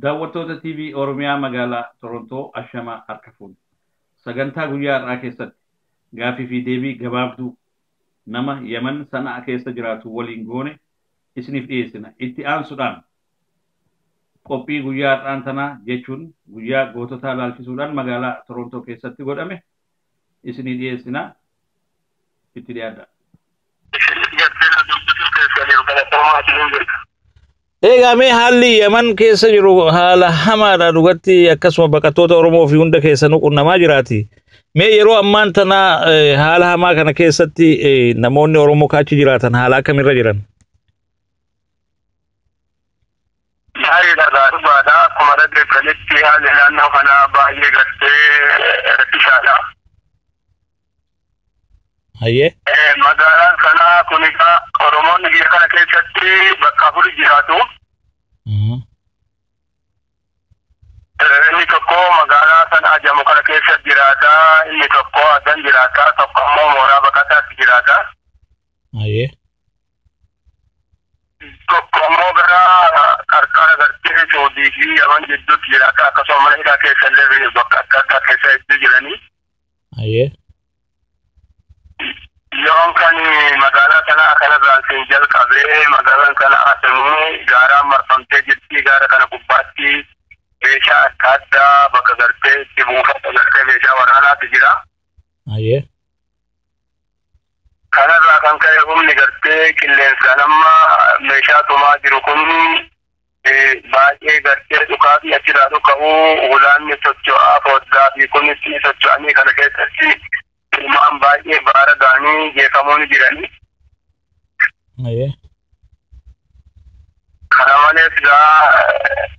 daawwattoota TV Oromiyaa magaalaa Torontoo Ashamaa harka fuudhu. Sagantaa guyyaa har'aa keessatti gaaffii fi deebii gabaabduu nama Yemen Sanaa keessa jiraatu waliin goone isiniif dhiyeessina. Itti aansuudhaan qophii guyyaa har'aan tanaa jechuun guyyaa goototaa ilaalchisuudhaan magaalaa Torontoo keessatti godhame isinii dhiyeessina. Itti dhiyaadha. Egaa mee haalli Yemen keessa jiru haala hamaadha dhugatti akkasuma baqattoota Oromoo fi hunda keessanuu qunnamaa jiraati. Mee yeroo ammaan tana haala hamaa kana keessatti namoonni Oromoo kaachi jiraatan haala akkamirra jiran? Gaariidha gaariidha akkuma dhaggeeffanitti haalli naannoo kanaa baay'ee gartee rakkisaadha. Hayyee. Magaalaan kanaa kun egaa Oromoonni biyya kana keessatti bakka afur jiraatu. Inni tokko magaalaa Sanaa jedhamu kana keessa jiraata, inni tokko Adan jiraata, tokko immoo mooraa baqataatti jiraata. Hayyee. Tokko immoo gara qarqara gartee Soodii fi Yaman jidduutti jiraata, akkasuma mana hidhaa keessa illee bakka adda addaa keessa hedduu jiranii. Hayyee. Yoon kan magaalaa kanaa kanarraan siin jalqabee magaalaan kanaa asemuu gaaraan marfamtee jirti. Gaara kana gubbaatti meeshaa adda addaa bakka gartee itti buufata gartee meeshaa waraanaatu jira. Hayyee. Kanarraa kan ka'e humni gartee qilleensaan amma meeshaa tumaa jiru kun baay'ee gartee dhukaa fi achirraa dhuka'uu ulaanni socho'aa foddaa fi kunis socho'anii kana keessatti ilmaan baay'ee baara ga'anii jeefamuun jiranii. Hayyee. Kana malees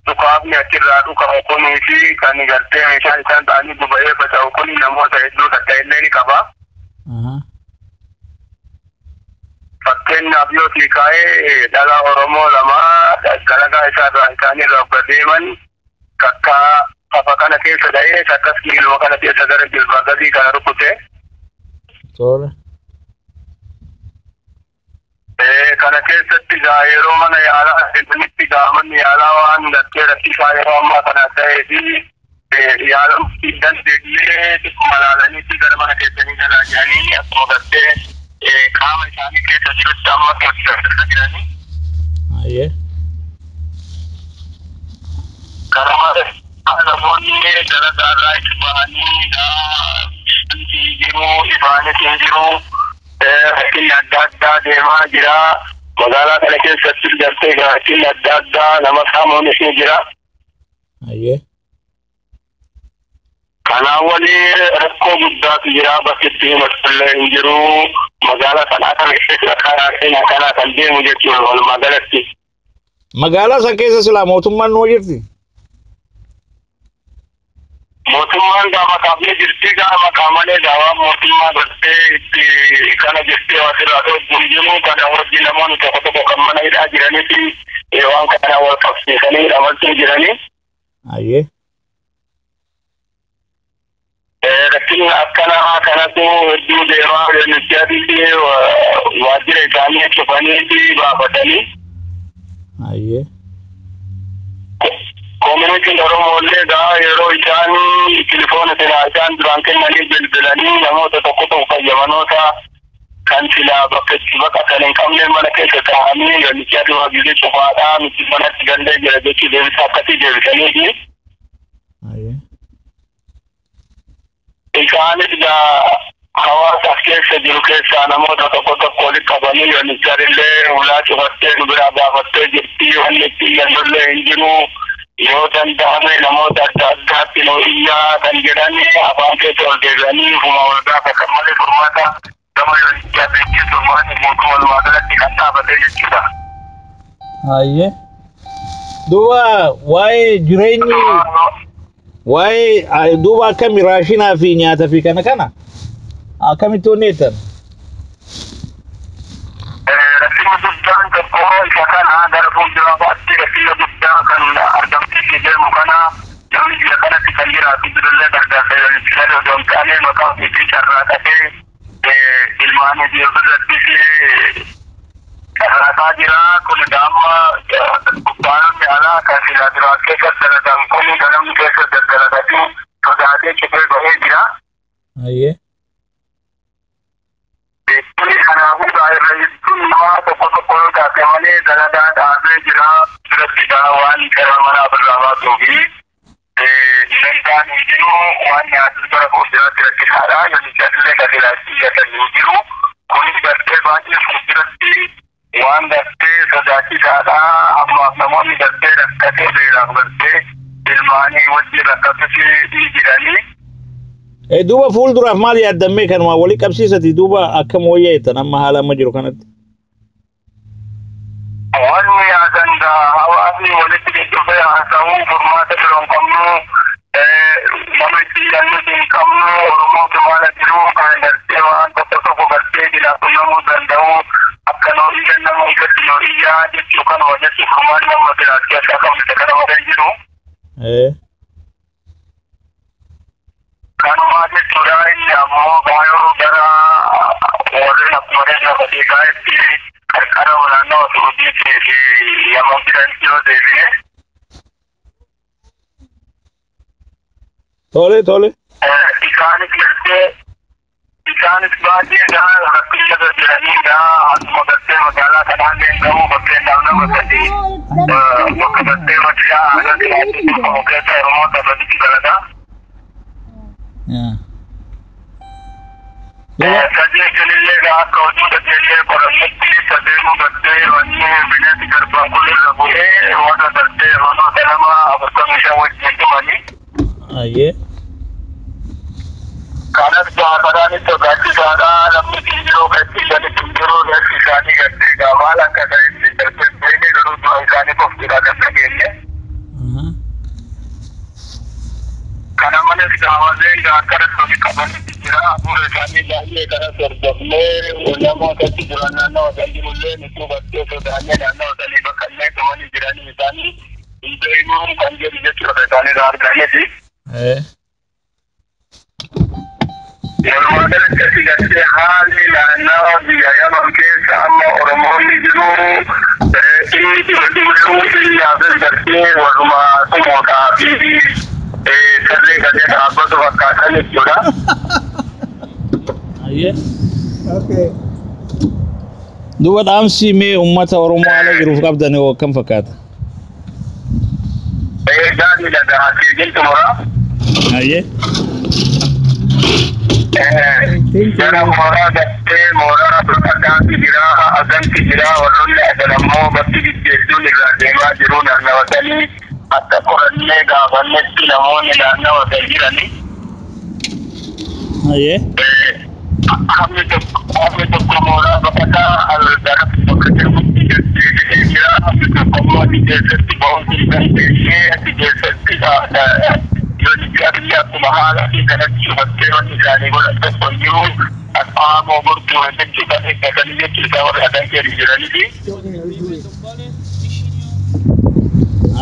dhukaafni achirraa dhukamu kunii fi kan gartee meeshaan isaan ta'anii guba'ee faca'u kun namoota hedduu takka illee ni qaba. Fakkeenyaaf yoo kaa'ee dhala Oromoo lama dalagaa isaarraa isaanirraa obba deeman kakka fafa kana keessa dha'ee akkas ilma kana keessa gara jilbaa gadii kana rukute. Tola. Kana keessatti yeroo mana yaalaa seenanitti manni yaalaa waan gartee rakkisaa yeroo ammaa kana ta'ee fi yaalamuu dandeenyee malaalaniitti gara mana keessanii galaa jiranii akkuma gartee qaama isaanii keessa jirutti amma tolchaa jiranii. Hayyee. Kana malees namoonni dalagaa irraa itti bahanii jiru ifaanis jiru rakkinni adda addaa deemaa jira. Magaalaa kana keessatti gartee rakkinni adda addaa nama saamuunis ni jira. Hayyee. Kanaan walii rakkoo guddaatu jira bakki itti himatullee hin jiru. Magaalaa kanaa kana keessa karaa keenya kanaa kan deemu jechuudha walumaa galatti. Magaalaa san keessa silaa mootummaan nuu jirti? Mootummaan gaafa kaafnee jirti gaafa qaamalee gaawaa mootummaa gartee itti kana jettee asirraa dhoobbuun jiru kana wajjin namoonni tokko tokko kan mana hidhaa jiranii fi waan kana wal qabsiisanii amaltuu jiranii. Hayyee. Rakkinni akkanaa kanatu hedduu deemaa yuunivarsiitii waajjira isaanii cufanii fi baafatanii. Hayyee. Koominitiin Oromoo illee yeroo isaan tilifoona isaan duraan kennanii bilbilanii namoota tokko tokko fayyamanoota kan silaa bakka itti baqatan hin qabne mana keessa taa'anii yuunivarsiitii waajjirri cufaadhaa miti manatti gallee jira jechuu deebisa akkasii deebisanii. Isaanis hawaasa keessa jiru keessaa namoota tokko tokko walitti qabanii yuunivarsiitiin illee ulaa cufattee nu biraa baafattee jirti wanni ittiin gallullee hin jiru. Yoo danda'ame namoota adda addaatti nu iyyaa kan jedhanii afaan keessa ol deebi'anii ufuma wal gaafatan malee furmaata gama yuunivarsiitii furmaanni guutuu walumaa galatti kan dhaabatee jechuudha. Hayyee. Duuba waa'ee duuba akkami raashinaa fi nyaata fi kana akkamitti hojjetan? Rakkinni guddaan tokko isa kana gara fuulduraa baatti rakkinni guddaa kan argamsiisee deemu kana namni biyya kanatti kan jiraatu jirullee gargaarsa yuunivarsiitii osoo hin taane maqaa ofiitii carraaqatee ilmaanii fi ofirrattis carraaqaa jira. Kun amma gubbaanonni alaa kan silaa dura keessa dalagan kun ganamni keessa dalagatu sodaatee cufee bahee jira. Ayyee. Kuni kanaafuu baay'ee jechuun nama tokko yoo taate malee dalagaa dhaabee jira biratti waan karaa manaa birraa baasuu fi danda'an hin jiru waan nyaatu bara fuulduraatti rakkisaadha. Namicha illee qajeelatti gatan hin jiru. Kuni gartee baay'ee fuulduratti waan gartee sodaachisaadha. Ammaaf namoonni gartee rakkatee beelaaf gartee ilmaanii wajjin rakkatus jiranii. Duuba fuulduraaf maal yaaddammee kanuma walii qabsiisati duuba akkam wayyaa'etan amma haala amma jiru kanatti. Wanni yaadan hawaasni walitti dhufee haasa'uu furmaata biroon qabnu nama itti yannuti hin qabnu Oromootu maala jiru kan gartee waan tokko gartee jilaaffamuu danda'u akka noorii kennamuu irratti nooriyyaa jechuu kan walitti furmaata nama biraatti akka qabne kana waliin jiru. Kanuma jechuudha inni ammoo baay'oo gara warreen akkuma lafa deegaatti qarqara olaanoo Suudiitii fi Yaman biratti yoo deebine. Tole. Isaanis baay'ee rakkina jiraniidha. Akkuma gartee magaalaa kanaan deemgamu fakkeenyaaf nama sadii bakka gartee machaa aadaa jiraachuu qabu keessa Oromoota irratti galata. Sadii illee akka hojii gajeellee qorannetti sadeenu gartee wanni bineensi garbaan kun irra bu'ee warra gartee Oromoota nama 45 wajjin dhumanii. Ayyee. Kanas gaafadhaan sodaachisaadha. Namni yeroo gadhiisanitti yeroo reeffi isaanii gartee gaamaal akka ta'etti darbeessanii garuu du'a isaanii qoftiidha kan dhageenye. Kana malees gaafadhaan akkana toli qabanitti jira. Hafuura isaanii baay'ee kanas hordofnee namootatti jiran naannoo jirullee nutuu bakkee sodaannee naannoo walii bakkannee dhumanii jiranii isaanii hin beeknu kan jedhu jechuudha isaanirraa argameeti. Walumaa galatti gartee haalli naannawaa biyya Yaman keessa amma Oromoonni jiru inni biyyaafis gartee walumaa sumuudhaa fi saree gadee dhaabbatu fakkaatan jechuudha. Duuba dhaamsi mee uummata Oromoo haala jiruuf qabdan akkam fakkaata? Gaariidha gaafii jechuudha. Ayyee. Jara mooraa gartee mooraa bakkaatti jira aganti jira warroonni agan ammoo bakki jijjeedduun irraa deemaa jiru naannawatanii akka qorannee gaafannetti namoonni naannawatan jiranii. Hammi tokko mooraa bakkataa algaratti bakka jirtutti deddeebisee jira. Hammi tokko immoo ati keessatti ba'uutii dandeessee ati keessatti Yookiin akkuma haala fi kanatti hubattee wanti isaanii godhan tokko jiru asxaa mogortuu hojjechuu kan eeggatanii jechuun isaa warra adan keessa jiraniiti.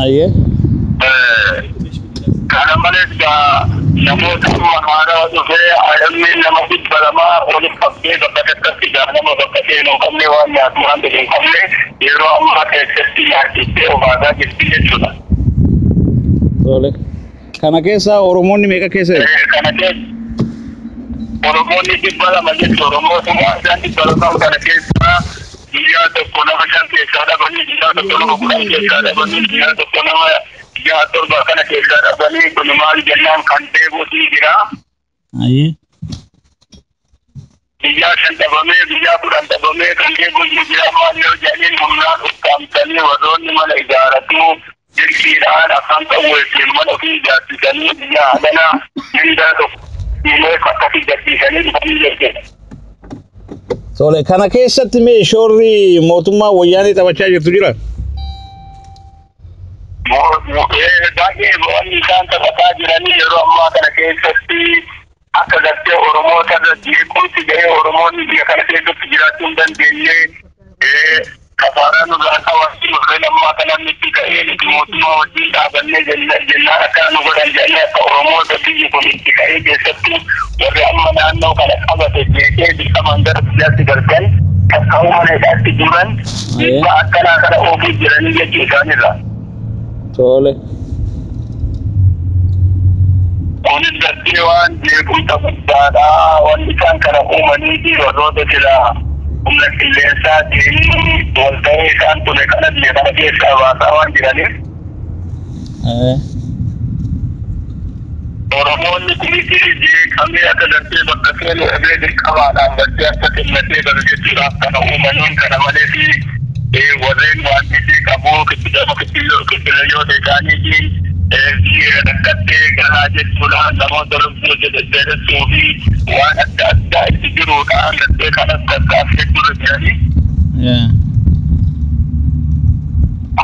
Ayyee. Kana malees namoota amma haaraa dhufee ayyaanni nama 200 waliin qabdee bakka takkatti nama bakka seenuu qabne waan nyaatu waan ta'e hin qabne yeroo ammaa keessatti nyaachistee obaasaa jirti jechuudha. Tole. Kana keessa Oromoonni meeqa keessa jiru? Kana keessa Oromoonni 200 jechuudha. Oromoota isaan 200 kana keessa biyya tokko nama 5 keessaa dhabanii biyya tokko nama 10 keessaa dhabanii biyya tokko nama 7 kana keessaa dhabanii kun maal jennaan kan deebi'uutii jira. Ayyee. Biyya 5 dhabamee biyya 10 dhabamee kan deebi'uutii jira maal yoo jedhaniin humnaan ukkaamsanii warroonni mana ijaaratu jirkiidhaan afaan qawweetiin mana ofii ijaarsisanii biyya haganaa mindaa tokko illee akkasii gadhiisanii dhufanii jechuudha. Tole kana keessatti mee shoorri mootummaa wayyaanee taphachaa jirtu jira? Baay'ee wanni isaan taphataa jiranii yeroo ammaa kana keessatti akka gartee Oromoota irratti jeequmsi gahee Oromoonni biyya kana keessatti jiraachuu hin dandeenye kafaaraan nurraa qabaatti warreen ammaa kana nutti ka'ee nuti mootummaa wajjin dhaabannee jennaan akka nu godhan jennee akka Oromoota biyyi kun itti ka'ee keessatti warri amma naannoo kana qabate jeeqee dirqamaan gara biyyaatti darban akka uummanadhaatti jiran dhiibbaa akkanaa kana oofuu jiranii jechuu isaanirra. Tole. Kun irratti waan jeequmsa guddaadha. Wanni isaan kana uumanii fi warroota jira humna qilleensaatiin walta'ee isaan ture kanallee kana keessaa baasaa waan jiraniif. Oromoonni kunis jeeqamee akka darbee bakka seenu irree dirqamaadhaan darbee akka kennatee galu jechuudhaaf kana uumaniin kana malee warreen wanti qabu kittileeyyoota isaaniitiin rakkattee garaa jechuudhaan namoota lubbuu deddeebisuu fi waan adda addaa itti jiruudhaan darbee kanas tattaaffee dura jiranii.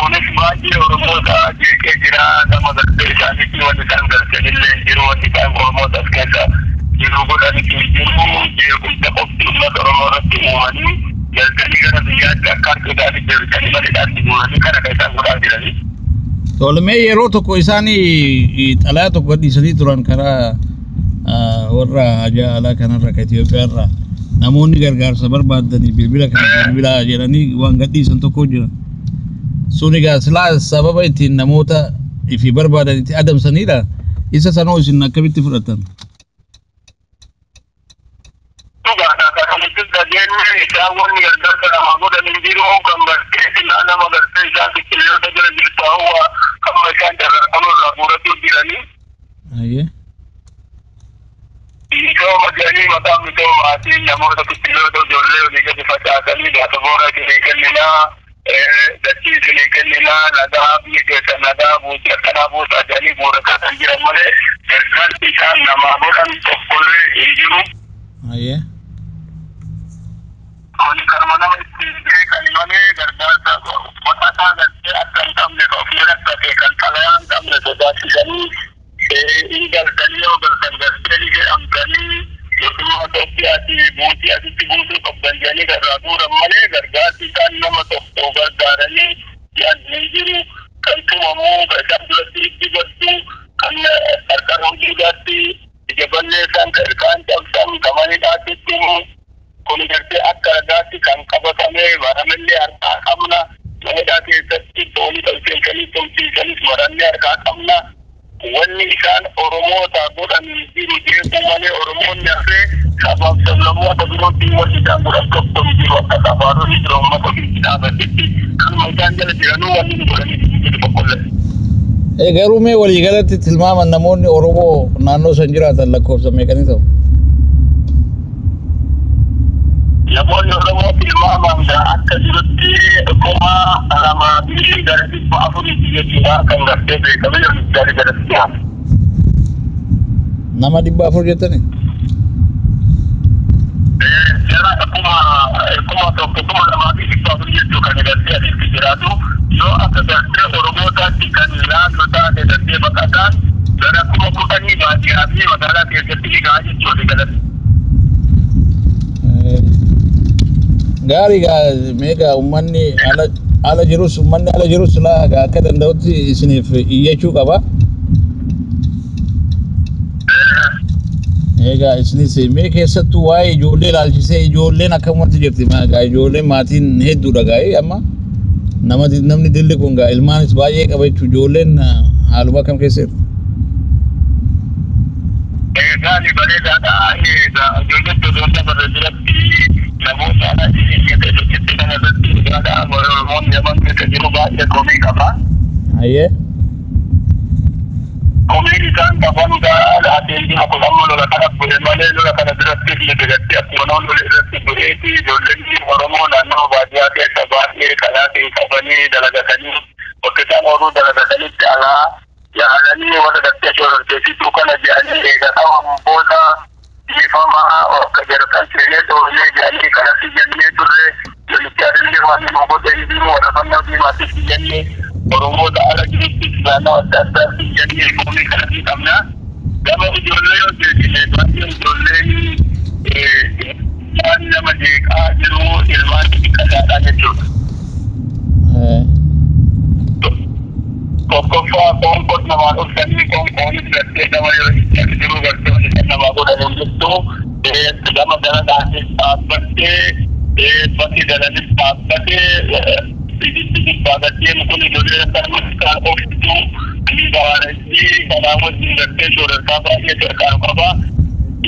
Kunis baay'ee Oromoota jeeqee jira nama galtee isaaniitti wanti isaan galchanillee jiru wanti isaan Oromoota as keessa jiru godhanii jiru jeequmsa qofti uummata Oromoo irratti uumanii galchanii gara biyyaatti akka harkisaatti deebisanii maleedhaatti guuranii kana kan isaan godhaa jiranii. Tolmee yeroo tokko isaanii xalayaa tokko gadhiisanii turan karaa warra hajaa alaa kanarra ka Itoophiyaarra namoonni gargaarsa barbaadanii bilbila kana bilbilaa jedhanii waan gadhiisan tokko jira. Sun egaa silaa sababa ittiin namoota ifi barbaadan itti adamsanidha. Isa sanoo isin akkamitti fudhatan? Isaan wanni gargaarsa namaa godhanii jiru kan bartee silaa nama gartee isaan biqiltoota jala jirtu hawwa kan isaan carraaqanuu irraa fuudhachuu jiranii. Misooma jedhanii maqaa misoomaatiin namoota biqiltoota ijoollee olii gadi facaasanii gaafa boora isinii kenninaa dachii isinii kenninaa nagaa biyya keessa nagaa buutii akkanaa buusaa jedhanii boora kaasan jiran malee gargaarsi isaan namaa godhan tokkollee hin jiru. Kun karma nama itti beekan malee gargaarsa baqataa galtee akka hin qabne ofii rakkate kan xalayaa hin qabne sodaachisanii hin galtanii yoo galtan galtee jedhamtanii mootummaa Itoophiyaatti buutii asitti buusuu qabdan jedhanii irraa guuran malee gargaarsi isaan nama tokko gargaaranii yaadni jiru kan tumamuu kan isaan duratti itti gaddu kan qarqara hojiidhaatti ija balleessan kan ilkaan cabsan kamanidhaatti itti kun gartee akka ragaatti kan qabatamee baramillee harkaa qabna manidhaa keessatti tooni tolcheessanii tumsiisanis marannee harkaa qabna wanni isaan Oromoota godhanii jiru jeequu malee Oromoonni hafee sabaaf sablammoota birootti wanni isaan godhan tokko jiru akka safaaronni jira uummata biyyi dhaabatetti kanuma isaan jala jiranuu wanni godhanii jiru tokkollee. Garuu mee waliigalatti tilmaaman namoonni Oromoo naannoo san jiraatan lakkoofsa meeqanii ta'u? Namoonni Oromoo tilmaaman akka jirutti kuma lamaa fi gara dhibba afuritti jechuudha kan gartee beekame gadi jalatti dhiyaatu. Nama 400 jettani? Jara kuma tokko kuma lamaa fi dhibba afurii jechuu kan gartee asitti jiraatu yoo akka gartee Oromootaatti kan naannoo taate gartee baqataan gara kuma 10 baadiyyaa fi magaalaa keessatti ni gahaa jechuudha galatti. Gari mega ummanni ala jirus la akka danda'utti isiniif iyyachuu qaba. Egaa isinis mee keessattuu waa'ee ijoollee ilaalchisee ijoolleen akkamatti jirti gaa ijoolleen maatiin hedduudha gaa'ee amma namni dilli kun gaa ilmaanis baay'ee qaba jechuu ijoolleen haaluma akkam keessa jirti? Gaali bareedaadha. Ijoollee tozoota barra jiratti namoota alaatii keessatti hojjetti kana irratti dhugaadha. Oromoon yaman keessa jiru baay'ee komii qaba. Komiin isaan qaban laatiin jira kun amma lola kana bu'e malee lola kana biratti fiigatti akkuma noon lola irratti bu'eeti ijoolleen Oromoo naannoo baadiyyaa keessa baay'ee kanaatiin qabanii dalagatanii bakka isaan horuu dalagatanitti alaa yaalanii warra dattee shororkeessituu kana jedhanii eegataa booda dhiifamaa akka jaratan seenee toolee jedhanii kanatti jennee turre lolichi adillee waan nama godhe hin warra fannoo diimaatti jennee Oromoota ala jirutti naannoo adda addaatti jennee komii kanatti qabna. Gama ijoollee yoo jechuun baay'ee ijoolleen waan nama jeeqaa jiru ilmaan xixiqqaadhaa jechuudha. Tokkoffaa qoonqoon namaa dhufsanii qoonqoonis gartee nama yoo itti jiru gartee wani kan namaa godhanin jettu gama daladhaanis dhaabbattee bakki dalanis dhaabbatee bagattiin kun ijoollee akka ofiitu baaraji kanaafuu dinagdee soorata baay'ee gargaaru qaba.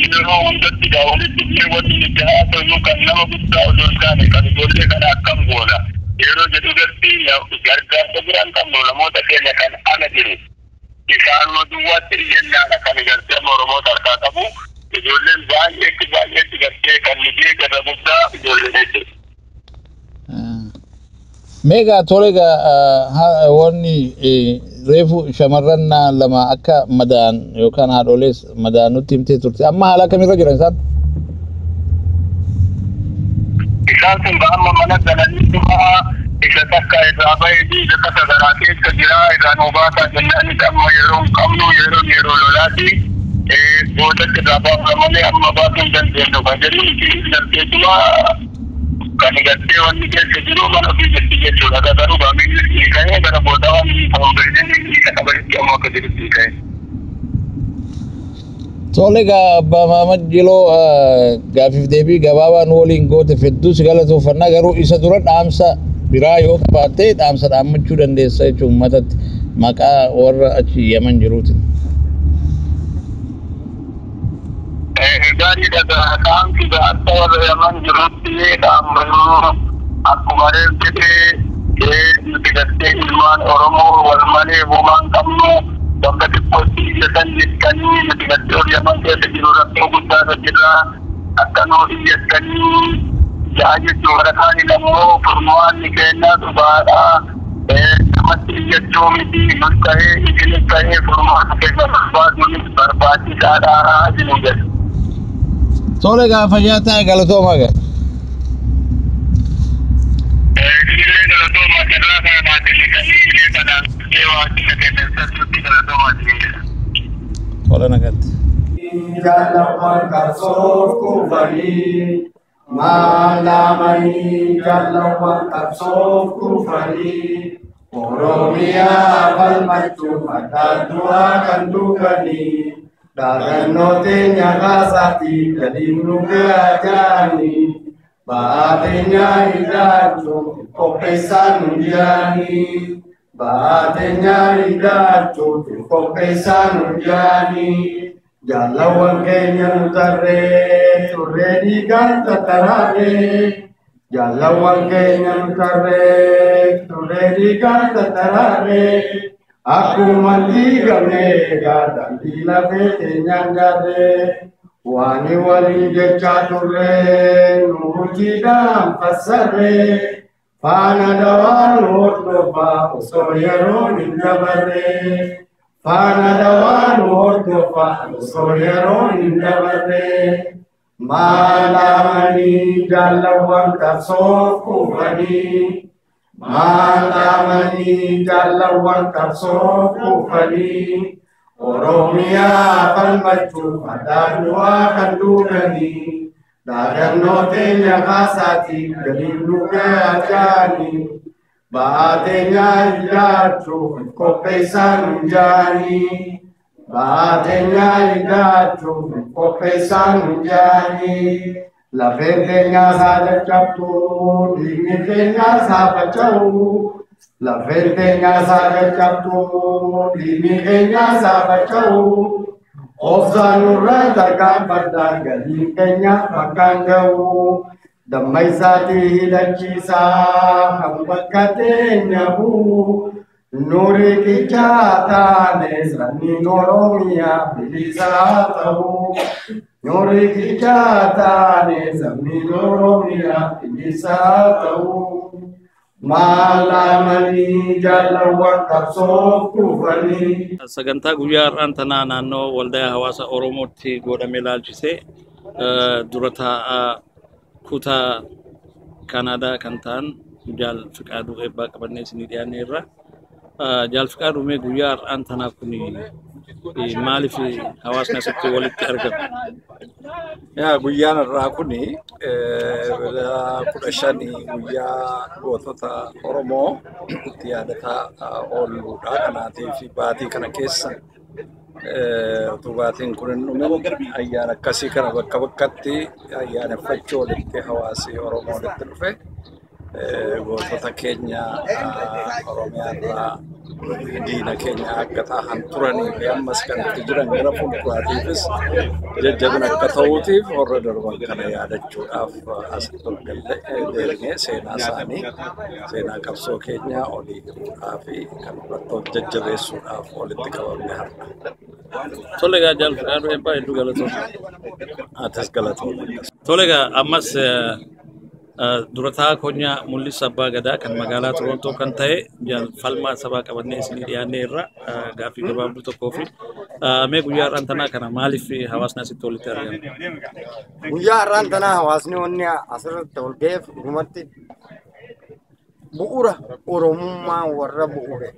Yeroo hundatti walitti illee wanti itti haasa'u kan nama guddaa osoo hin taane kan ijoollee kana akkam goona. Yeroo jedhu gatti gargaarsa biraan qabnu namoota keenya kan ala jiru. Isaan duwwaatti iyyannaadha kan gartee Oromoota harkaa qabu. Ijoolleen baay'eetti gartee kan nijee gara guddaa ijoollee jechuudha. Mega tolega wanni reefu shamarran lama akka madaan yookaan haadholees madaan nutti himtee turte amma haala kamirra jiran isaan? Isaan kun amma mana galanii dhuma isa takka irraa bahee isa takka garaa keessa jira irraan hubaataa jennaan amma yeroo qabnu yeroo lolaati boodatti irraa baafamanii amma baasuu hin dandeenyu kan jedhu darbeetuma kan gartee wanni keessa jiru mana ofii jirti jechuudha. Garuu baamiin hiikanii gara booda waan foonbeeyyiin hiika qabanitti ammoo akka jirutti hiikanii. Tolega Abbaa Maamad Jiloo gaafiif deebii gabaabaa nu waliin goote hedduu si galatoofannaa garuu isa dura dhaamsa biraa yoo qabaatte dhaamsa dhaammachuu dandeessa jechuun uummatatti maqaa warra achi Yaman jiruuti. Gaariidha dhaamsi akka warra Yaman jirutti dhaammanuu akkuma jedhee nuti gartee ilmaan Oromoo wal malee homaan qabnu bakka xiqqootti iyyatan jettanii nuti gartee warra Yaman keessa jiru rakkoo guddaa jirra akka nuu iyyatanii jaa jechuu warra kaaniin ammoo furmaanni kennaa dhugaadha. Namatti iyyachuu miti nus ta'ee isinis ta'ee furmaata keessa barbaaduunis barbaachisaadha jedhu jedhu. Tole gaafa nyaataa galatooma gaa. Illee galatooma irraa kana naatellitanii illee kanaan waajjira keessatti galatooma jedhudha. Tole nagatti. Jaalawan qabsoof kufanii maalamanii jaalawan qabsoof kufanii Oromiyaa falmachuuf adda du'aa kan dhuganii. Daganoo teenya kaasaati gadi nu gaajani ba'aa teenya ilaalchuuf qopheessaan nu jaani ba'aa teenya ilaalchuuf qopheessaan nu jaani jaalawan keenya nu tarree turree dhiigaan tattaraaree jaalawan keenya nu tarree turree dhiigaan tattaraaree. Akkuma diigamee gaadhaan diilafee teenyaan gaadhee waani waliin jechaa turree nu hojiidhaan fassarree faana dawaan hordofaa osoo yeroon hin dabarree faana dawaan hordofaa osoo yeroon hin dabarree maalamanii jaalawan qabsoof kufanii. Maalamanii jaalawan qabsoof kufanii Oromiyaa falmachuuf adda du'aa kan dhuganii daagannoo teenya kaasaati gadi nu gaajani ba'aa teenya ilaalchuuf qopheessaan nu jaani ba'aa teenya ilaalchuuf qopheessaan nu jaani. Lafeen keenya saada cabtu, dhiigni keenya saafacha'u. Lafeen keenya saada cabtu, dhiigni keenya saafacha'u. Obsaan nurra tarkaanfadhaa galiin keenya bakkaan ga'u. Damma isaatii hidhachiisaa kan bakka teenya bu'u. Nuuri qichaa taane sanyiin Oromiyaa bilisaa ta'u. Nuri kijatane zamini Oromia bilisaa ta'u maalamanii jaalawan qabsoof kufanii. Sagantaa guyyaa har'aan tanaa naannoo waldaa hawaasa Oromootti godhamee ilaalchisee dura taa'aa kutaa Kanaadaa kan ta'an Jaal Fiqaaduu eebbaa qabannee isinii dhiyaanneerra. Jaal Fiqaaduu mee guyyaa har'aan tanaa kun maaliif hawaasni asitti walitti argamu? Guyyaan irraa kuni 15 guyyaa gootota Oromoo itti yaadataa oolluudha. Kanaatiif baatii kana keessa utuu baatiin kun hin dhumin ayyaana akkasii kana bakka bakkatti ayyaaneffachuu walitti hawaasi Oromoo walitti dhufe gootota keenya Oromiyaa irraa diina keenya akka ta'an turanii fi ammas kan itti jiran gara fuulduraatiifis jajjabina akka ta'uutiif warra darban kana yaadachuudhaaf asitti ol deemnee seenaa isaanii seenaa qabsoo keenyaa olii himuudhaa fi kan irratti jajjabeessuudhaaf walitti qabamne har'a. Tole egaa jaalladhu eebbaa hedduu galatoomna. Atis galatoomna. Tole egaa ammas durataa konya mul'isa abbaa gadaa kan magaalaa Torontoo kan ta'e falmaa sabaa qabannee isinii dhiyaannee irra gaaffii gabaabduu tokkoo fi mee guyyaa har'aan tanaa kana maaliif hawaasni asitti walitti argame? Guyyaa har'aan tanaa hawaasni wanni asirratti wal ga'eef dhugumatti bu'uura Oromummaa warra bu'uure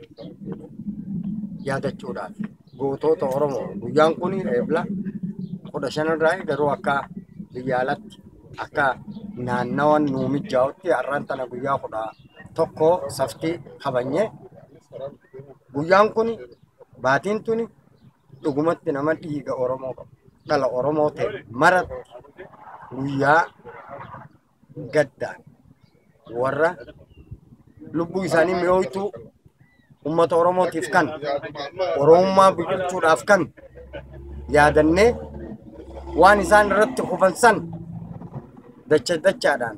yaadachuudhaaf gootota Oromoo guyyaan kun eebla 15 irraa garuu akka biyya alatti akka naannawan nuu mijaa'utti har'aan tana guyyaa 11 saftii kabanyee guyyaan kun baatiin tuni dhugumatti nama dhiiga Oromoo qabu dhala Oromoo ta'e maratti guyyaa gaddaan warra lubbuu isaanii mi'ooytu ummata Oromootiif kan Oromummaa biqilchuudhaaf kan yaadannee waan isaan irratti kufansan dachaadhaan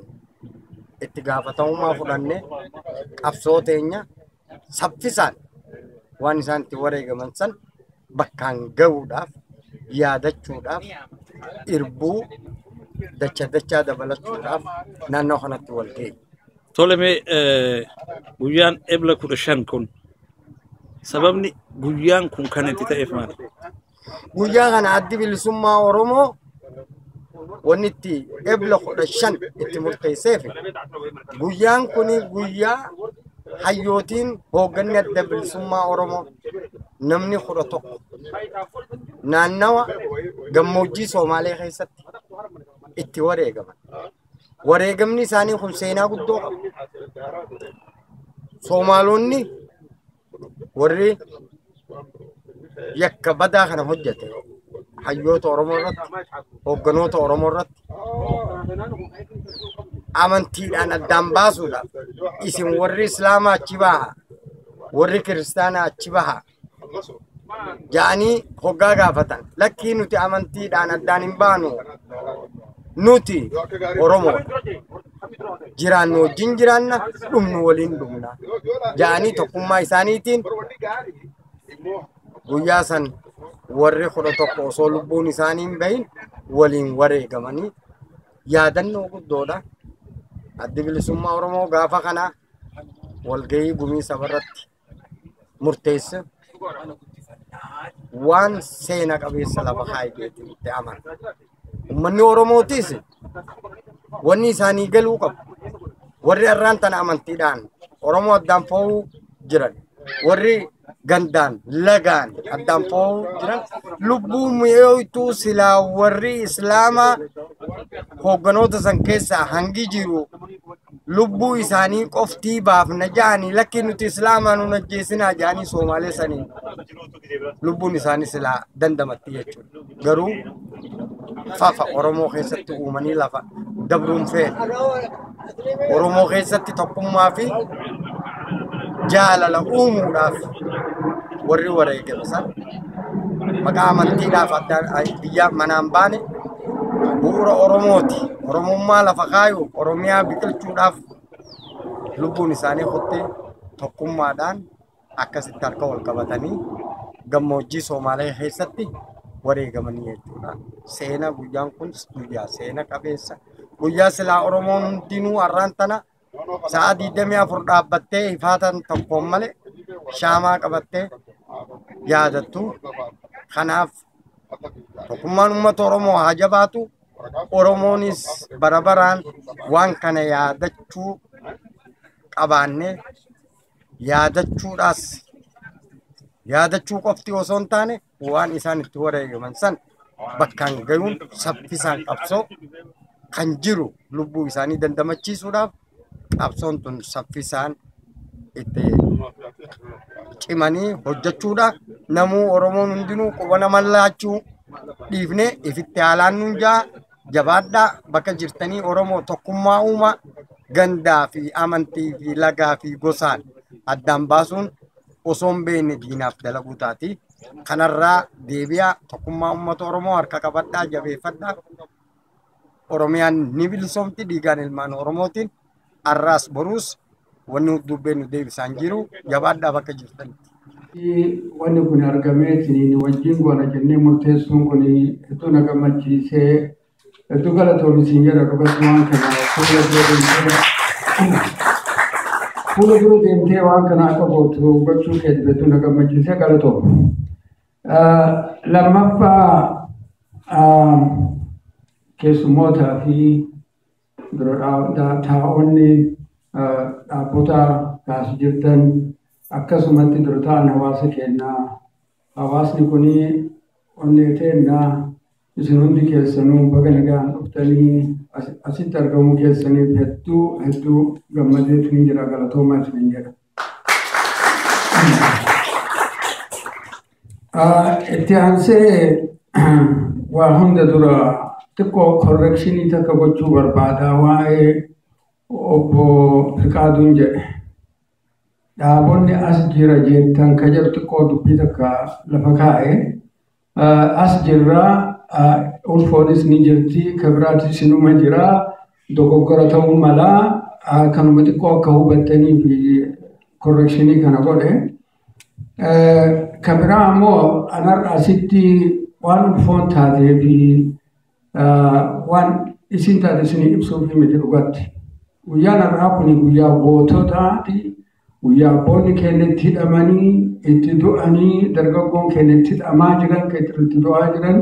itti gaafatamummaa fudhannee qabsoo teenya saffisaan waan isaan itti wareegaman san bakkaan ga'uudhaaf yaadachuudhaaf irbuu dachaa dabalachuudhaaf naannoo kanatti wal ga'e. Tole mee guyyaan eebla 15 kun sababni guyyaan kun kan itti ta'eef maali? Guyyaa kana addi bilisummaa Oromoo wanni itti eebla 15 itti murteesseef guyyaan kun guyyaa hayyootiin hoogganni adda bilisummaa Oromoo namni 11 naannawa gammoojjii Somaalee keessatti itti wareegaman. Wareegamni isaanii kun seenaa guddoo qabu. Somaalonni warri yakka badaa kana hojjete hayyoota Oromoo irratti hoogganoota Oromoo irratti amantiidhaan addaan baasuudhaaf isin warri Islaamaa achi baha warri Kiristaanaa achi baha ja'anii hoggaa gaafatan lakkii nuti amantiidhaan addaan hin baanu nuti Oromoo jiraannu wajjin jiraanna dhumnu waliin dhumna ja'anii tokkummaa isaaniitiin guyyaa san warri 11 osoo lubbuun isaanii hin bahin waliin wareegamanii yaadannoo guddoodha. Addi bilisummaa Oromoo gaafa kana walgahii gumii sabarratti murteesse waan seena qabeessa lafa kaayeeti itti amana. Uummanni Oromootis wanni isaanii galuu qabu. Warri har'aan tana amantiidhaan Oromoo addaan fo'uu jiran warri gandaan lagaan addaan fo'uu jiran lubbuu mi'ooytuu silaa warri Islaamaa hoogganoota san keessaa hangi jiru lubbuu isaanii qoftii baafna ja'anii lakki nuti Islaamaa nu ajjeesinaa ja'anii Somaalee saniin lubbuun isaanii silaa dandamatti jechuudha. Garuu fafa Oromoo keessatti uumanii lafa dabruun feene Oromoo keessatti tokkummaa fi jaalala uumuudhaaf warri wareegame san maqaa amantiidhaaf biyya manaan baane bu'uura Oromooti. Oromummaa lafa kaayu Oromiyaa biqilchuudhaaf lubbuun isaanii kuttee tokkummaadhaan akkasitti harka wal qabatanii gammoojjii Somaalee keessatti wareegamanii jechuudha. Seena guyyaan kun guyyaa seena qabeessa. Guyyaa silaa Oromoon hundinuu har'aan tana sa'a 24 dhaabbattee ifaatan tokkoon malee shaamaa qabattee yaadattu. Kanaaf tokkummaan uummata Oromoo haa jabaatu. Oromoonis bara baraan waan kana yaadachuu qabaannee yaadachuu qofti osoo hin taane waan isaan itti wareegaman san bakkaan gayuun saffisaan qabsoo kan jiru lubbuu isaanii dandamachiisuudhaaf qabsoon tun saffisaan itti cimanii hojjechuudha. Namuu Oromoon hundinuu qubana mallaachuu dhiifnee ifitti haalaan nuun jabaadhaa bakka jirtanii Oromoo tokkummaa uumaa gandaa fi amantii fi lagaa fi gosaan addaan baasuun osoo hin beekne diinaaf dalaguu taati. Kanarraa deebi'aa tokkummaa uummata Oromoo harka qabadhaa jabeeffadhaa. Oromiyaan ni bilisoomti dhiigaan ilmaan Oromootiin har'aas boruus wanni dubbeen nu deebisaan jiru jabaadhaa bakka jirtanitti. Wanni kun argamee wajjin goona jennee murteessuun kun hedduu na gammachiisee hedduu galatoomisiin jedha dhugaatumaan kana fuula dura deemtee waan kana akka gootu gochuu keessa hedduu na gammachiisee galatooma. Lammaffaa keessummootaa fi taa'onni dhaabbota kaas jirtan akkasumatti dura ta'an hawaasa kennaa. Hawaasni kun onneeteenna isin hundi keessanuu baga nagaan dhuftanii asitti argamuu keessaniif hedduu gammadeetu ni jira galatoomaa isin jedha. Itti aansee waa hunda dura xiqqoo korrekshinii takka gochuu barbaada waa'ee obbo Fiqaaduun jedhe. Dhaabonni as jira jettan ka jedhu xiqqoo dubbii takka lafa kaa'e. As jirraa ulfoonis ni jirti ka biraatis inuma jira dogoggora ta'uu malaa kanuma xiqqoo akka hubattanii fi korrekshinii kana godhe. Ka biraa ammoo anarra asitti waan ulfoon taatee fi waan isin taate isinii ibsuuf miti dhugatti. Guyyaan har'aa kun guyyaa goototaati. Guyyaa abboonni keenya itti hidhamanii itti du'anii dargaggoon keenya itti hidhamaa jiran itti du'aa jiran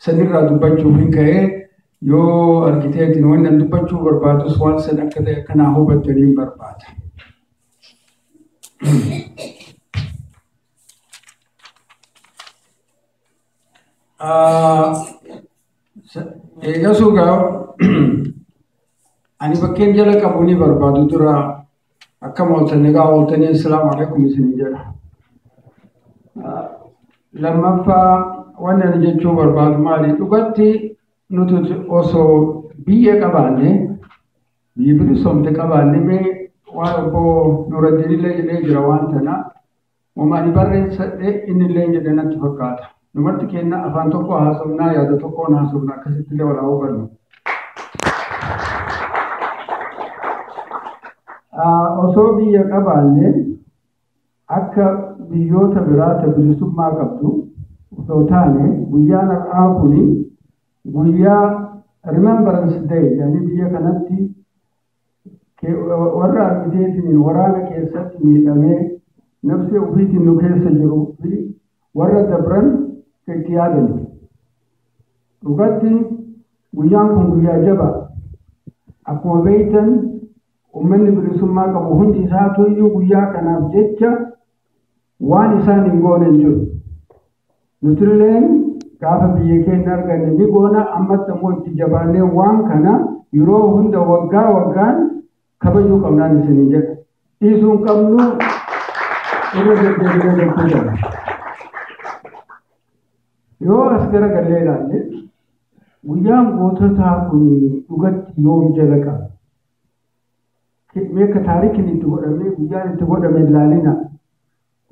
sanirraa dubbachuuf hin ka'ee yoo argiteetiin waan dubbachuu barbaadus waan san akka ta'e kanaa hubattanii barbaada. Eegasuu gaa ani bakkeen jala qabu ni barbaadu dura akka mooltanii gaa ooltanii assalaamu alaikum isin jedha. Lammaffaa wanni ani jechuu barbaadu maali dhugatti nuti osoo biyya qabaanne biyyi bilisoomte qabaanne mee waan obbo Nuraddiin illee jedhee jira waan tana uummanni barreessadhe inni illee jedhe natti fakkaata. Numarti keenya afaan tokko haasofnaa yaada tokkoon haasofnaa akkasitti illee walaa hubannu. Osoo biyya qabaanne akka biyyoota biraata bilisummaa qabdu osoo taane guyyaan har'aa kuni guyyaa remembrance day yaani biyya kanatti warra argiteetiin waraana keessatti miidhamee nafsi ofiitiin nu keessa jiru fi warra dabran itti yaadani. Dhugatti guyyaan kun guyyaa jabaa akkuma beektan ummanni bilisummaa qabu hundi isaatu iyyuu guyyaa kanaaf jecha waan isaan hin goone hin jiru. Nutilleen gaafa biyya keenya arganne ni goona ammas immoo itti jabaannee waan kana yeroo hunda waggaan kabajuu qabnaan isiniin jedha. Dhiisuu hin qabnu irra deddeebi'ee jechuu jala. Yoo as gara gallee ilaalle guyyaan goototaa kun dhugatti yoom jala qaba. Meeqa taarikiin itti godhamee guyyaan itti godhame ilaalina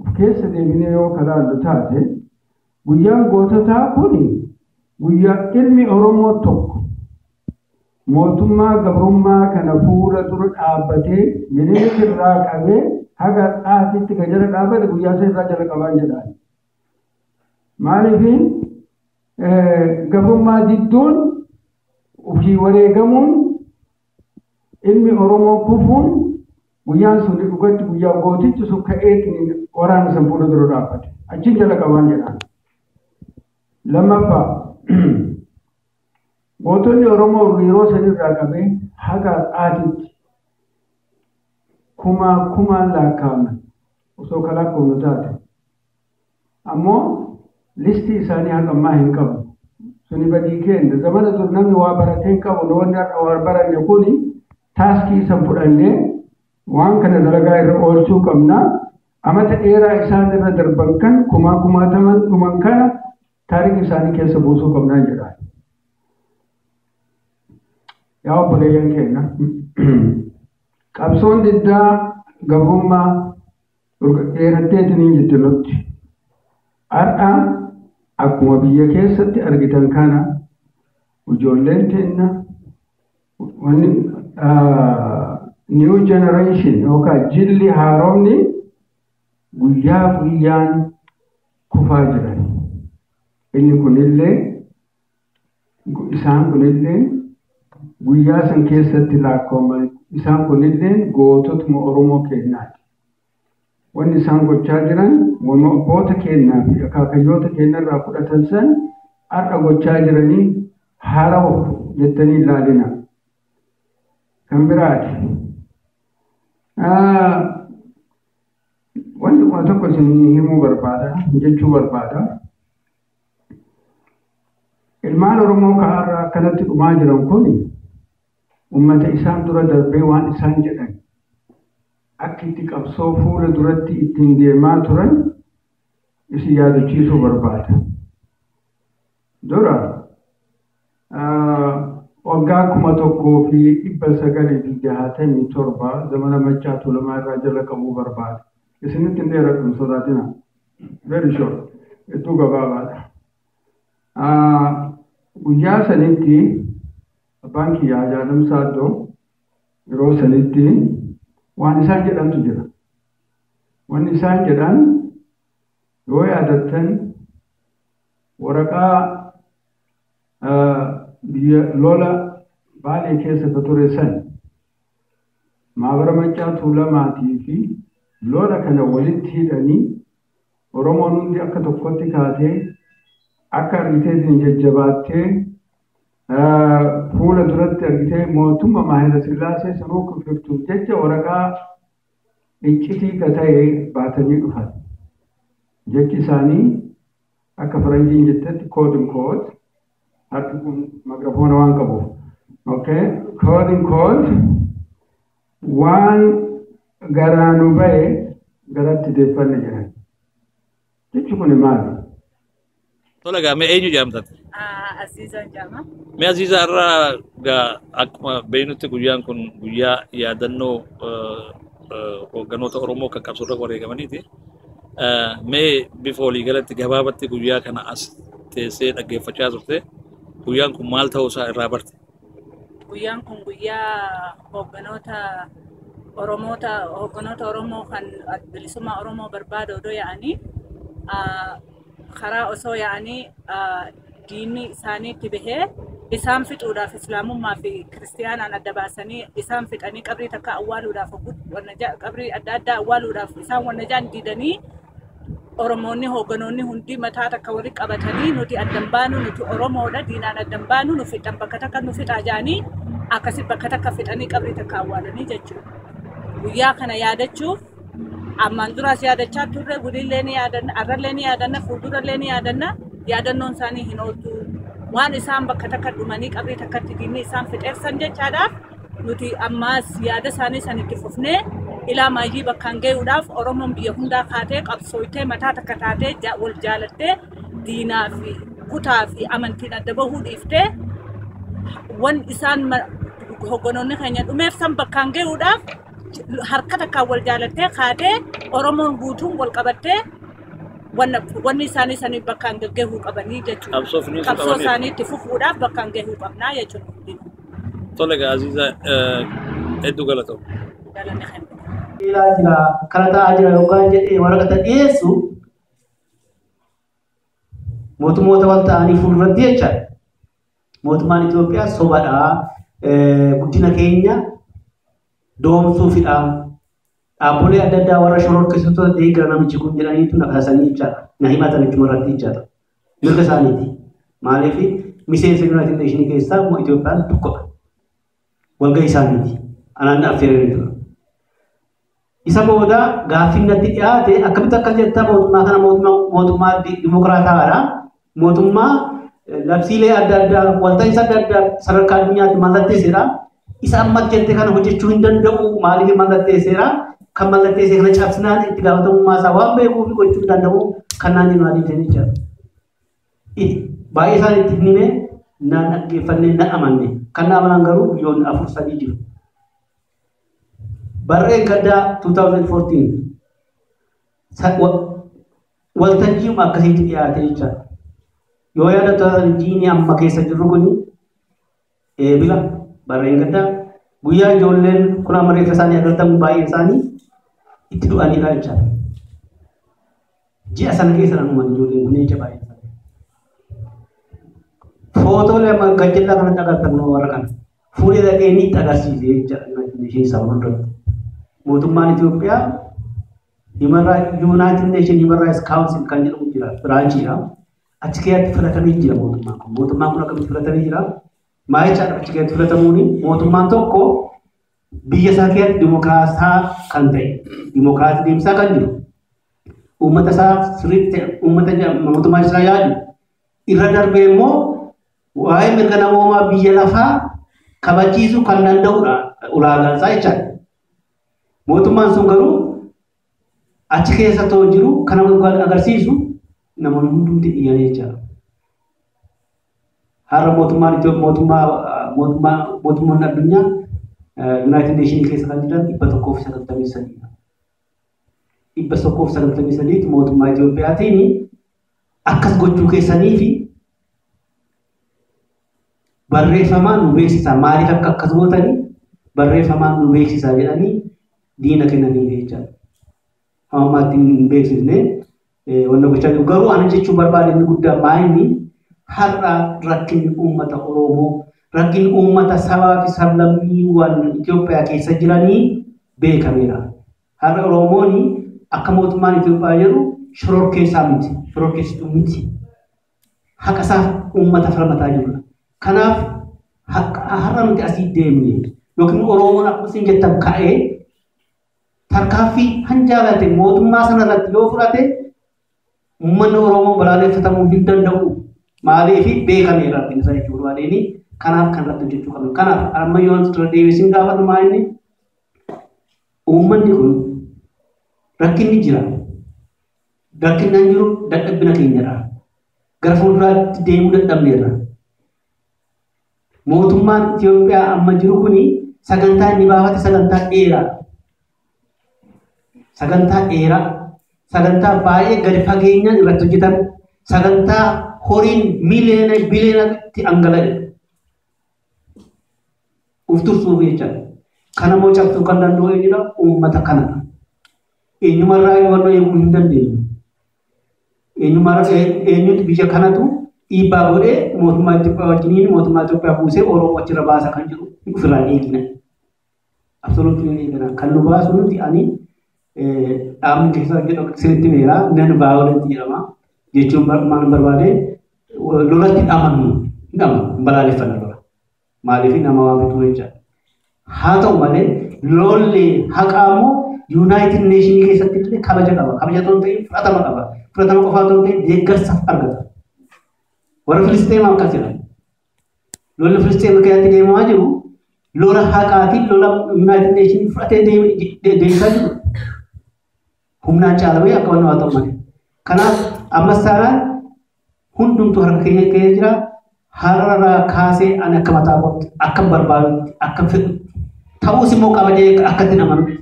of keessa deebinee yoo kalaallu taate guyyaan goototaa kun guyyaa ilmi Oromoo tokko mootummaa gabrummaa kana fuula dura dhaabbatee Minilik irraa qabee haga dhaatitti gajara dhaabbate guyyaa isa irraa jala qabaan jedhaan. Maaliif gabrummaa didduun ofii wareegamuun ilmi Oromoo kufuun guyyaan sun dhugatti guyyaa gootichi sun ka'eetiin waraana san fuula dura dhaabbate achiin jala qabaan jedhaan. Lammaffaa gootonni Oromoo yeroo sanirraa qabee haga dhaatitti kumaan lakkaa'aman osoo kalaqoonu taate ammoo listii isaanii haga ammaa hin qabu. Suni badii keenya zamana dur namni waa baratee hin qabu wanni har'a waa baranne kuni taaskii san fudhannee waan kana dalagaa irra oolchuu qabna. Amata dheeraa isaan irra darban kan kumaataman dhuman kana taarikii isaanii keessa buusuu qabnaa jedha. Yaa obboleeyyan keenya qabsoon diddaa gabrummaa dheeratteetiniin jirti nutti. Har'a akkuma biyya keessatti argitan kana ijoolleen teenna wanni new generation yookaan jilli haaromni guyyaa guyyaan kufaa jiran. Inni kunillee isaan kunillee guyyaa san keessatti lakkoofama isaan kunillee goototuma Oromoo keenyaati. Wanni isaan gochaa jiran wama abboota keenyaa fi akaakayyoota keenyarraa fudhatan san har'a gochaa jiranii haarawa jettanii ilaalina. Kan biraati. Wanti kuma tokko isin himuu barbaada jechuu barbaada. Ilmaan Oromoo har'a akkanatti dhumaa jiran kun ummata isaan dura darbee waan isaan jedhan akka itti qabsoo fuula duratti ittiin deemaa turan isin yaadachiisuu barbaada. Dura waggaa 1967 zamana Machaa Tuulamaa irraa jala qabuu barbaada. Isinitti hin dheeradhu sodaatina. Very short. Iddoo gabaabaadha. Guyyaa sanitti abbaan kiyyaa jaalamsaa iddoo yeroo sanitti waan isaan jedhantu jira. Wanni isaan jedhan yoo yaadattan waraqaa biyya lola Baalee keessa ture san maabara Machaa Tuulamaatii fi lola kana walitti hidhanii Oromoon hundi akka tokkotti kaatee akka argiteetiin jajjabaattee fuula duratti argitee mootummaa Maahila Sillaasee sanuu kuffiftuuf jecha waraqaa iccitii ta'e baatanii dhufan. Jechi isaanii akka faranjiin jettetti koodin kood harki kun mikroofoona waan qabuuf. Okay, koodin kood waan garaanu ba'e garatti deeffanne jedhan. Jechi kun maali? Tola gaa mee eenyu jaamtate? Aziizaan jaama. Mee Aziizaa irraa gaa akkuma beeknutti guyyaan kun guyyaa yaadannoo hoogganoota Oromoo kan qabsoo irra wareegamaniiti. Mee bifa waliigalatti gabaabatti guyyaa kana as teessee dhaggeeffachaa turte. Guyyaan kun maal ta'uu isaa irraa barte? Guyyaan kun guyyaa hoogganoota Oromoo kan bilisummaa Oromoo barbaadu odoo yaa'anii karaa osoo yaa'anii diinni isaaniitti bahee isaan fixuudhaaf Islaamummaa fi Kiristiyaanaan adda baasanii isaan fixanii qabrii takka awwaaluudhaaf qabrii adda addaa awwaaluudhaaf isaan wanna jaan diidanii Oromoonni hoogganoonni hundi mataa takka walitti qabatanii nuti addan baanu nuti Oromoodha diinaan addan baanu nu fixan bakka takka nu fixaa jaanii akkasi bakka takka fixanii qabrii takka awwaalanii jechuudha. Guyyaa kana yaadachuuf ammaan duraas yaadachaa turre gudillee ni yaadanna arrallee ni yaadanna fuuldurallee ni yaadanna yaadannoon isaanii hin ooltu waan isaan bakka takka dhumanii qabrii takkatti diinni isaan fixeessan jechaadhaaf nuti ammaas yaada isaanii sanitti fufnee ilaa maayyii bakkaan gahuudhaaf Oromoon biyya hundaa kaatee qabsooytee mataa takka taatee wal jaalattee diinaa fi kutaa fi amantiin adda bahuu dhiiftee wan isaan hoogganoonni keenya dhumeef san bakkaan gahuudhaaf harka takkaan wal jaalattee kaatee Oromoon guutuun wal qabattee wanni isaanii sanii bakkaan gaggahuu qabanii jechuudha. Qabsoo isaanii itti fufuudhaaf bakkaan gahuu qabnaa jechuudha. Tole gaa Aziizaa hedduu galatoomi. Galanni kennu. Ilaa jira kana ta'aa jira yookaan jedhee waraqata dhiyeessu mootummoota wal ta'anii fuulduratti jechaadha. Mootummaan Itoophiyaa sobadhaa guddina keenya doomsuufidha. Dhaabbilee adda addaa warra shororkeessitoota deeggara namichi kun jedhaniitu naqasanii jechaadha. Na himatan ittuma irratti jechaadha. Mirga isaaniiti. Maaliif miseensa Yuunaayitid Neeshinii keessaa immoo Itoophiyaan tokkodha. Walgahii isaaniiti. Anaan affeeranii tura. Isa booda gaaffinnatti dhiyaate akkamitti akkas jettaa mootummaa kana mootummaa dimokiraataadha. Mootummaa labsiilee adda addaa walta'iinsa adda addaa sadarkaa addunyaatti mallatteesseera. Isa amma jette kana hojjechuu hin danda'u maaliif mallatteesseera? Kan mallatteessee kana cabsinaan itti gaafatamummaa isaa waan beekuu fi gochuu hin danda'u kan naan jennu adii ta'e jechaadha. Baay'ee isaan itti himee naan dhaggeeffannee na amanne. Kan na amanan garuu biyyoonni 4-3 jiru. barreen gaddaa 2014 waltajjiin akkasitti dhiyaate jechaadha. Yoo yaadatan jiini amma keessa jirru kun eebila barreen gaddaa guyyaa ijoolleen kun amma reeffa isaanii agartamu baay'ee isaanii itti du'anidha jechaadha. Ji'a sana keessa namumaan ijoolleen kun jecha baay'ee isaanii. Footoolee amma gajjallaa kanatti agartamu warra kana fuudhee dhaqee ni itti agarsiise jechaadha ishee isaa hundarratti. Mootummaan Itoophiyaa United Nations Human Rights Council kan jedhamu jira biraanchiidha. Achi keessatti filatamee jira mootummaan kun. Mootummaan kun akkamitti filatamee jira? Maayichaadha achi keessatti filatamuuni mootummaan tokko biyya isaa keessatti dimokiraasaa kan ta'e dimokiraasii deemsaa kan jiru uummata isaa sirriitti uummata mootummaa isaa yaadu irra darbee immoo waa'ee mirga namoomaa biyya lafaa kabachiisuu kan danda'udha ulaagaan isaa jechaadha. Mootummaan sun garuu achi keessa too jiru kana agarsiisu namoonni hundumti iyyan jechaadha. Har'a mootummaan mootummaan addunyaa United Nations keessa kan jiran 193. 193 mootummaa Itoophiyaatiin akkas gochuu keessanii fi barreeffamaan nu beeksisaa maaliif akka akkas gootanii barreeffamaan nu beeksisaa jedhanii diina kennanii jechaadha. Ammaatti hin beeksifne wanta gochaa jiru garuu ana jechuun barbaade inni guddaa maayinni har'a rakkinni uummata Oromoo rakkinni uummata sabaa fi sablammiiwwan Itoophiyaa keessa jiranii beekameera. Har'a Oromoon akka mootummaan Itoophiyaa jedhu shororkeessaa miti shororkeessituu miti haqa isaaf uummata falmataa jirudha. Kanaaf har'a nuti asii deemne yookiin Oromoon akkasiin jettan ka'ee tarkaanfii hanjaalate mootummaa sanarratti yoo fudhate uummanni Oromoo balaaleffatamuu hin danda'u. Maaliif beekameera isa jechuudha waaleeni kanaaf kan irratti hojjechuu qabnu. Kanaaf amma yoo irra deebisin gaafatu maayinni uummanni kun rakkinni jira. Rakkinni jiru dadhabbina keenyadha. Gara fuulduraatti deemuu dadhabneerra. Mootummaan Itoophiyaa amma jiru kuni sagantaa inni baafate sagantaa dheeraa. Sagantaa dheeraa sagantaa baay'ee gadi fageenyaan irratti hojjetan sagantaa horiin miliyoona biliyoonatti dhangala'e uf tursuuf jechaadha. Kana moo cabsuu kan danda'u eenyudha? Uummata kanadha. Eenyumarraa hubannoo eeguu hin dandeenyu. Eenyutu biyya kanatu dhiibbaa godhee mootummaa Itoophiyaa wajjiniin mootummaa Itoophiyaa buusee Oromoo achirra baasa kan jedhu ofirraa eegina. Absoluutli eegina. Kan nu baasu nuti ani dhaabni keessa jedhu sirriitti beeraa nan baay'oolatti jedhama jechuun maal barbaade lolatti dhamannu nama balaaleffanna lola maaliif nama waa bituu jechaadha. Haa ta'u malee lolli haqaa immoo United Nations keessatti illee kabaja qaba. Kabaja ta'uu ta'e fudhatama qaba. Fudhatama qofaa ta'uu ta'e deeggarsaaf argata. Warra Filisteemaa akkasidha. Lolli Filisteemaa keessatti deemaa jiru lola haqaatiin lola United Nations fudhatee deemsaa jiru. Humnaan caalamee akka waan waa ta'u malee. Kanaaf ammas taanaan hundumtuu harka keenya keessa jira. Har'arraa kaasee ani akka mataa kootti akka barbaadutti akka fedhu ta'uus immoo qabajee akkatti amanutti.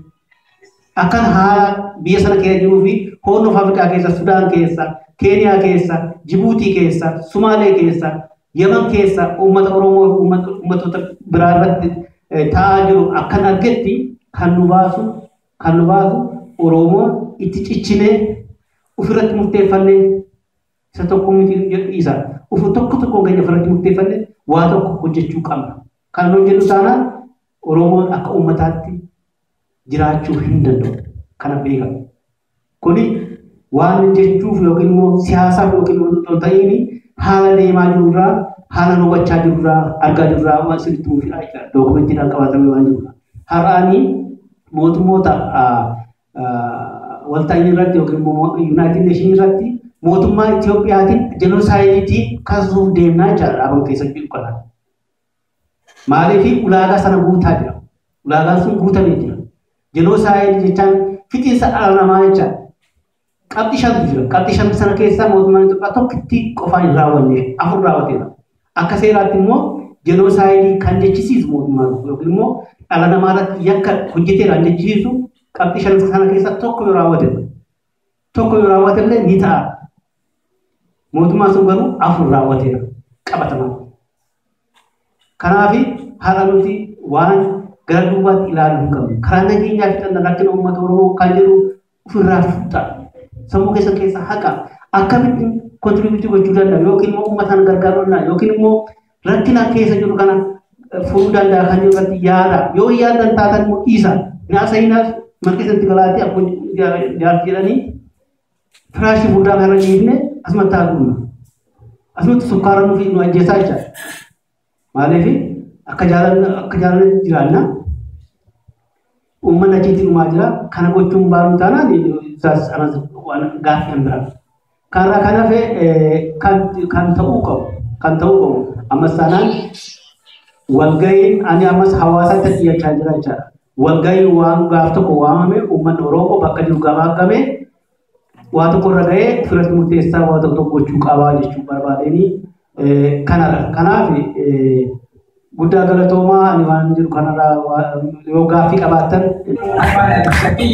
Akkan haala biyya sana keessa jiruu fi Horn of Afrikaa keessa, Sudaan keessa, Keeniyaa keessa, Jibuutii keessa, Sumaalee keessa, Yemen keessa uummata Oromoo fi uummattoota biraa irratti ta'aa jiru akkan argetti kan nu baasu Oromoon itti ciccinee ofirratti murteeffannee isa tokko miti isa tokko keenya ofirratti murteeffannee waa tokko hojjechuu qabna. Kan hojjennu taanaan Oromoon akka uummataatti jiraachuu hin danda'u. Kana beekamu. Kuni waan jechuuf yookiin immoo siyaasaaf yookiin immoo ta'in haala deemaa jirurraa haala hubachaa jirurraa argaa jirurraa waan sirriitti muufidha jechuudha. Dookumentiidhaan qabatamee waan jirudha. Har'aanii mootummoota walta'iinsa irratti yookiin immoo United Nations irratti mootummaa Itoophiyaatiin jenoosaayidii kaasuuf deemnaa jechaadha dhaabban keessatti jiru kana. Maaliif ulaagaa sana guutaa jira. Ulaagaan sun guutamee jira. Jenoosaayidii jechaan fixiinsa dhala namaa jechaadha. Qabxii shantu jira. Qabxii shan sana keessaa mootummaan Itoophiyaa tokkitti qofaan hin raawwanne afur raawwateera. Akka seeraatti immoo genocide kan jechisiisu mootummaa yookiin immoo dhala namaa yakka hojjeteera jechisiisu qabxii shan sana keessa tokko yoo raawwate ni ta'a. Mootummaa sun garuu afur raawwateera qabatamaa. Kanaaf haala nuti waan gara duubaatti ilaaluu hin qabnu. Karaa nageenyaa fi kan rakkina uummata Oromoo kan jedhu ofirraa fuudha. Sammuu keessa haqa akkamitti kontribuutii gochuu danda'a yookiin immoo uummataan gargaaruu danda'a yookiin immoo rakkina keessa jiru kana furuu danda'a kan jiru irratti yaada yoo yaadan taatan immoo dhiisa. Naasa hinaas mana keessatti galaatti akkuma jaartii jedhanii firaashii fuudhaa kana dhiifne asumatti haguugna. Asumatti sukkaara nuuf nu ajjeesaa jecha. Maaliif akka jaalalli jiraanna uummanni achitti dhumaa jira kana gochuun baanu taanaan isaas gaaffii kan biraa. Karena kan ta'uu qabu ammas taanaan walga'iin ani ammas hawaasatti dhiyaachaa jira jechaadha. Walga'iin waan gaaf tokko waamame uummanni Oromoo bakka jiru gabaagame waa tokko irra ga'ee firatti murteessaa waa tokko gochuu qabaa jechuu barbaadanii kanadha. Kanaaf guddaa galatoomaa ani waan jiru kanarraa yoo gaaffii qabaattan. Jadi,